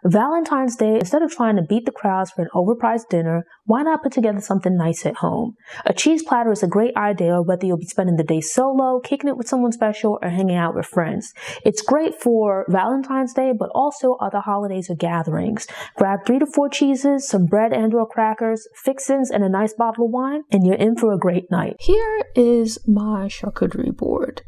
Valentine's Day, instead of trying to beat the crowds for an overpriced dinner, why not put together something nice at home? A cheese platter is a great idea whether you'll be spending the day solo, kicking it with someone special, or hanging out with friends. It's great for Valentine's Day, but also other holidays or gatherings. Grab 3 to 4 cheeses, some bread and/or crackers, fixins, and a nice bottle of wine, and you're in for a great night. Here is my charcuterie board.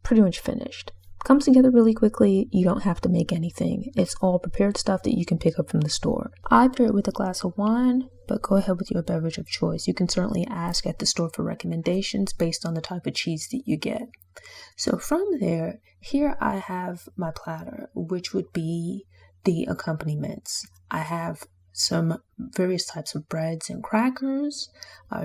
Pretty much finished. Comes together really quickly. You don't have to make anything. It's all prepared stuff that you can pick up from the store. I pair it with a glass of wine, but go ahead with your beverage of choice. You can certainly ask at the store for recommendations based on the type of cheese that you get. So from there, here I have my platter, which would be the accompaniments. I have some various types of breads and crackers,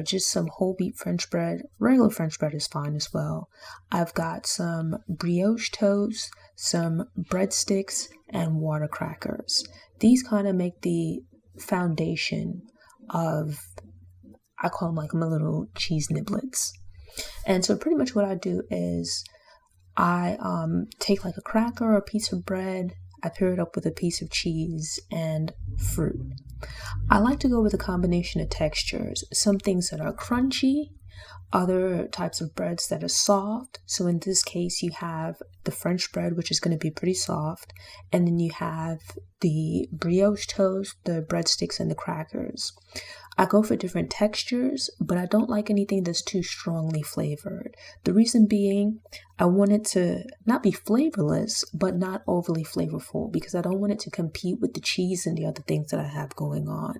just some whole wheat French bread. Regular French bread is fine as well. I've got some brioche toast, some breadsticks, and water crackers. These kind of make the foundation of, I call them like my little cheese niblets. And so pretty much what I do is I take like a cracker or a piece of bread, I pair it up with a piece of cheese and fruit. I like to go with a combination of textures, some things that are crunchy, other types of breads that are soft. So in this case, you have the French bread, which is going to be pretty soft, and then you have the brioche toast, the breadsticks, and the crackers. I go for different textures, but I don't like anything that's too strongly flavored. The reason being, I want it to not be flavorless, but not overly flavorful, because I don't want it to compete with the cheese and the other things that I have going on.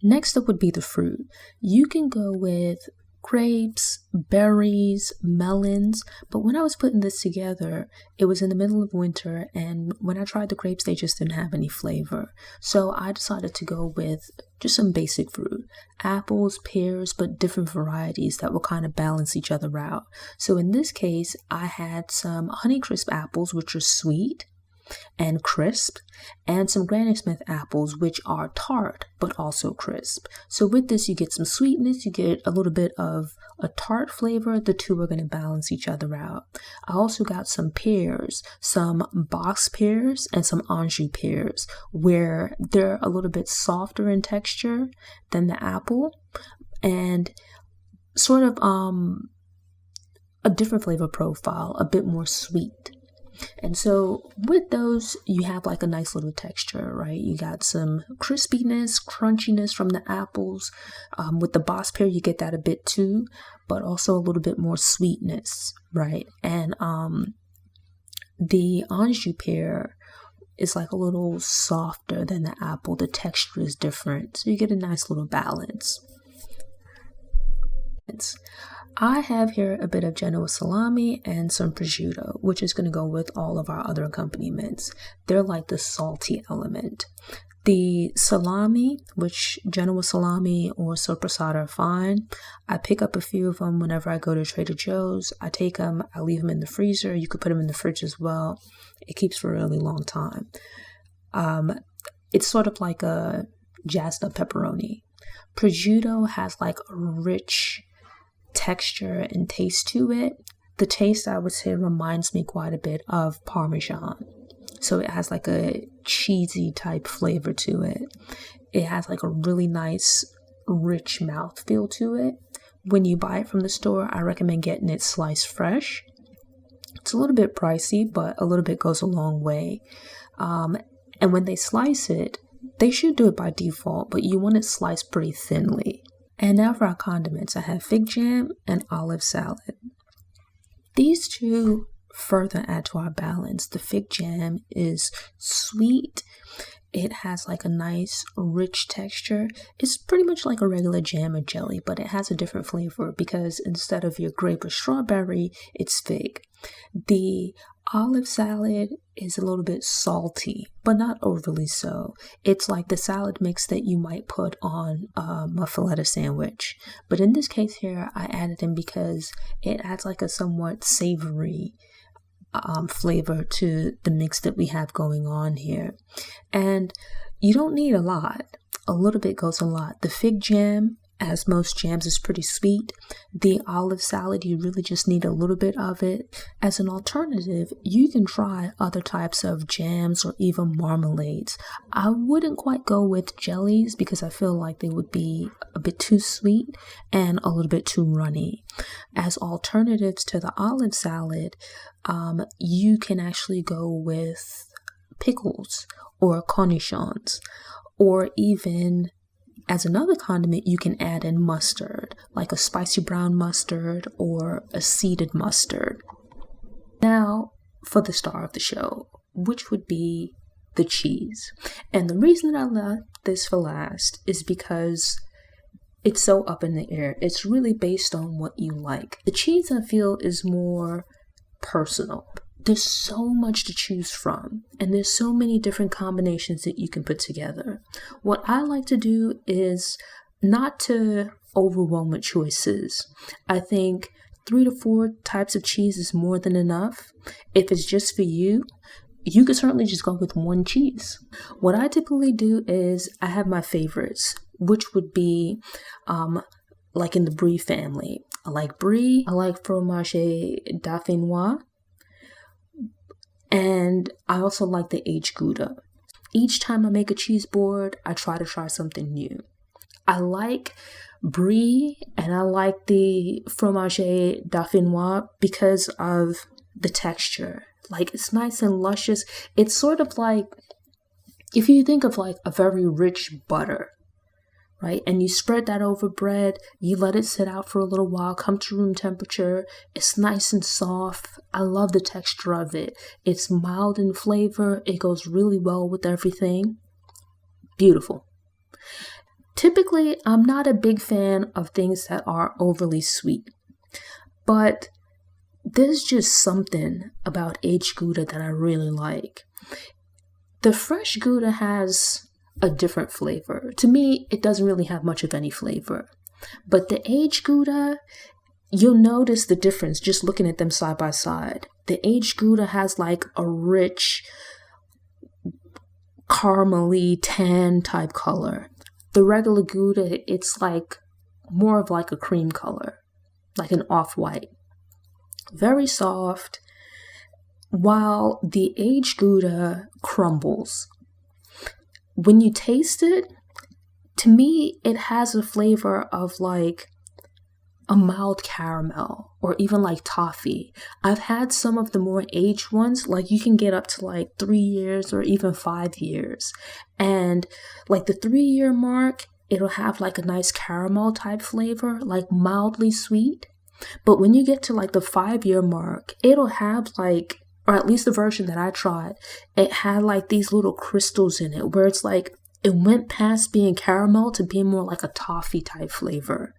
Next up would be the fruit. You can go with grapes, berries, melons, but when I was putting this together, it was in the middle of winter, and when I tried the grapes, they just didn't have any flavor. So I decided to go with just some basic fruit, apples, pears, but different varieties that will kind of balance each other out. So in this case, I had some Honeycrisp apples, which are sweet and crisp, and some Granny Smith apples, which are tart but also crisp. So with this, you get some sweetness, you get a little bit of a tart flavor. The two are going to balance each other out. I also got some pears, some box pears and some Anjou pears, where they're a little bit softer in texture than the apple and sort of a different flavor profile, a bit more sweet. And so with those, you have like a nice little texture, right? You got some crispiness, crunchiness from the apples. With the box pear, you get that a bit too, but also a little bit more sweetness, right? And the Anjou pear is like a little softer than the apple. The texture is different, so you get a nice little balance. I have here a bit of Genoa salami and some prosciutto, which is going to go with all of our other accompaniments. They're like the salty element. The salami, which Genoa salami or soppressata are fine. I pick up a few of them whenever I go to Trader Joe's. I take them, I leave them in the freezer. You could put them in the fridge as well. It keeps for a really long time. It's sort of like a jazzed up pepperoni. Prosciutto has like a rich texture and taste to it. The taste, I would say, reminds me quite a bit of Parmesan. So it has like a cheesy type flavor to it. It has like a really nice, rich mouthfeel to it. When you buy it from the store, I recommend getting it sliced fresh. It's a little bit pricey, but a little bit goes a long way. And when they slice it, they should do it by default, but you want it sliced pretty thinly. And now for our condiments, I have fig jam and olive salad. These two further add to our balance. The fig jam is sweet. It has like a nice rich texture. It's pretty much like a regular jam or jelly, but it has a different flavor because instead of your grape or strawberry, it's fig. The olive salad is a little bit salty, but not overly so. It's like the salad mix that you might put on a muffaletta sandwich. But in this case here, I added in because it adds like a somewhat savory flavor to the mix that we have going on here. And you don't need a lot. A little bit goes a lot. The fig jam as most jams is pretty sweet. The olive salad, you really just need a little bit of it. As an alternative, you can try other types of jams or even marmalades. I wouldn't quite go with jellies because I feel like they would be a bit too sweet and a little bit too runny. As alternatives to the olive salad, you can actually go with pickles or cornichons, or even as another condiment, you can add in mustard, like a spicy brown mustard or a seeded mustard. Now, for the star of the show, which would be the cheese. And the reason that I left this for last is because it's so up in the air. It's really based on what you like. The cheese, I feel, is more personal. There's so much to choose from, and there's so many different combinations that you can put together. What I like to do is not to overwhelm with choices. I think 3 to 4 types of cheese is more than enough. If it's just for you, you could certainly just go with one cheese. What I typically do is I have my favorites, which would be like in the Brie family. I like Brie, I like fromage dauphinois, and I also like the aged Gouda. Each time I make a cheese board, I try to try something new. I like Brie and I like the fromage dauphinois because of the texture. Like, it's nice and luscious. It's sort of like, if you think of like a very rich butter, right? And you spread that over bread, you let it sit out for a little while, come to room temperature. It's nice and soft. I love the texture of it. It's mild in flavor. It goes really well with everything. Beautiful. Typically, I'm not a big fan of things that are overly sweet, but there's just something about aged Gouda that I really like. The fresh Gouda has a different flavor. To me, it doesn't really have much of any flavor. But the aged Gouda, you'll notice the difference just looking at them side by side. The aged Gouda has like a rich, caramely, tan type color. The regular Gouda, it's like more of like a cream color, like an off-white. Very soft, while the aged Gouda crumbles. When you taste it, to me, it has a flavor of like a mild caramel or even like toffee. I've had some of the more aged ones, like you can get up to like 3 years or even 5 years. And like the 3-year mark, it'll have like a nice caramel type flavor, like mildly sweet. But when you get to like the 5-year mark, it'll have like, or at least the version that I tried, it had like these little crystals in it where it's like it went past being caramel to being more like a toffee type flavor.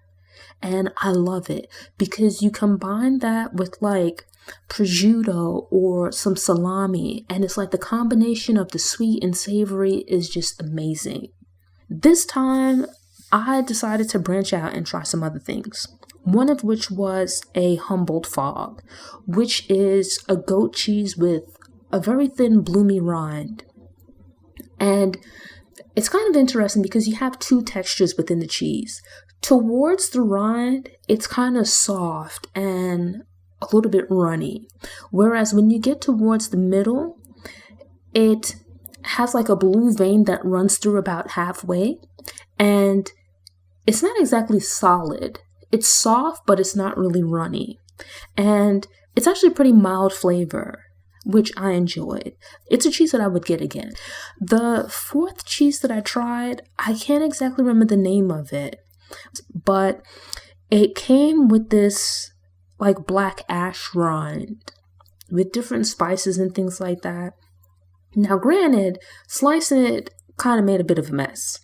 And I love it because you combine that with like prosciutto or some salami, and it's like the combination of the sweet and savory is just amazing. This time I decided to branch out and try some other things. One of which was a Humboldt fog, which is a goat cheese with a very thin bloomy rind. And it's kind of interesting because you have 2 textures within the cheese. Towards the rind, it's kind of soft and a little bit runny. Whereas when you get towards the middle, it has like a blue vein that runs through about halfway. And it's not exactly solid. It's soft, but it's not really runny. And it's actually pretty mild flavor, which I enjoyed. It's a cheese that I would get again. The 4th cheese that I tried, I can't exactly remember the name of it, but it came with this like black ash rind with different spices and things like that. Now, granted, slicing it kind of made a bit of a mess.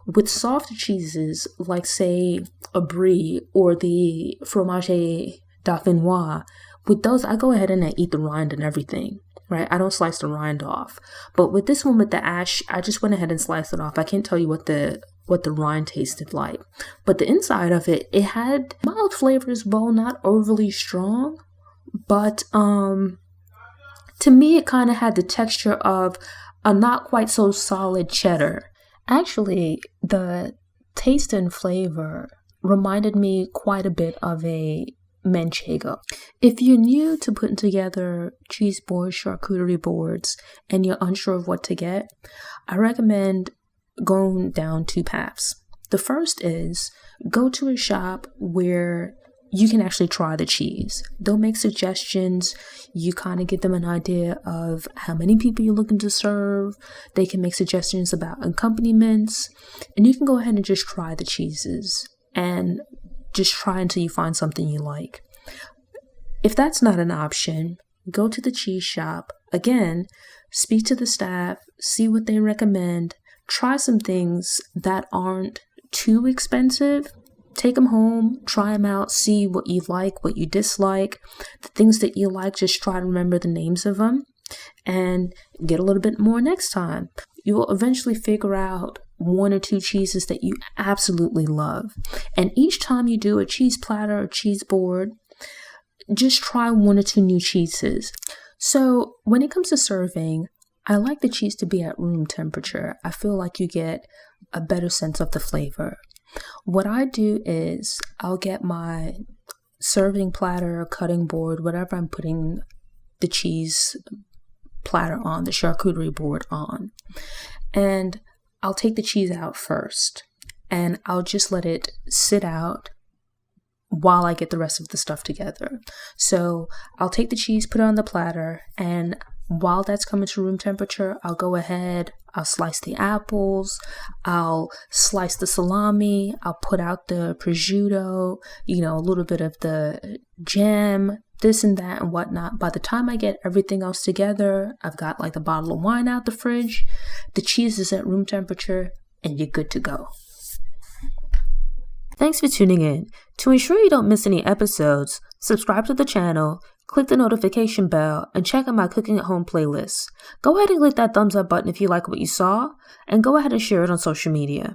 With softer cheeses, like say a brie or the fromage dauphinois, with those I go ahead and I eat the rind and everything, right? I don't slice the rind off. But with this one with the ash, I just went ahead and sliced it off. I can't tell you what the rind tasted like. But the inside of it, it had mild flavor as well, not overly strong. But to me, it kind of had the texture of a not quite so solid cheddar. Actually, the taste and flavor reminded me quite a bit of a manchego. If you're new to putting together cheese boards, charcuterie boards, and you're unsure of what to get, I recommend going down two paths. The first is go to a shop where you can actually try the cheese. They'll make suggestions. You kind of get them an idea of how many people you're looking to serve. They can make suggestions about accompaniments, and you can go ahead and just try the cheeses and just try until you find something you like. If that's not an option, go to the cheese shop. Again, speak to the staff, see what they recommend, try some things that aren't too expensive. Take them home, try them out, see what you like, what you dislike. The things that you like, just try to remember the names of them and get a little bit more next time. You will eventually figure out one or two cheeses that you absolutely love. And each time you do a cheese platter or cheese board, just try one or two new cheeses. So when it comes to serving, I like the cheese to be at room temperature. I feel like you get a better sense of the flavor. What I do is I'll get my serving platter, cutting board, whatever I'm putting the cheese platter on, the charcuterie board on, and I'll take the cheese out first and I'll just let it sit out while I get the rest of the stuff together. So I'll take the cheese, put it on the platter, and while that's coming to room temperature, I'll go ahead, I'll slice the apples, I'll slice the salami, I'll put out the prosciutto, a little bit of the jam, this and that and whatnot. By the time I get everything else together, I've got like the bottle of wine out the fridge, the cheese is at room temperature, and you're good to go. Thanks for tuning in. To ensure you don't miss any episodes, subscribe to the channel, click the notification bell, and check out my cooking at home playlist. Go ahead and click that thumbs up button if you like what you saw, and go ahead and share it on social media.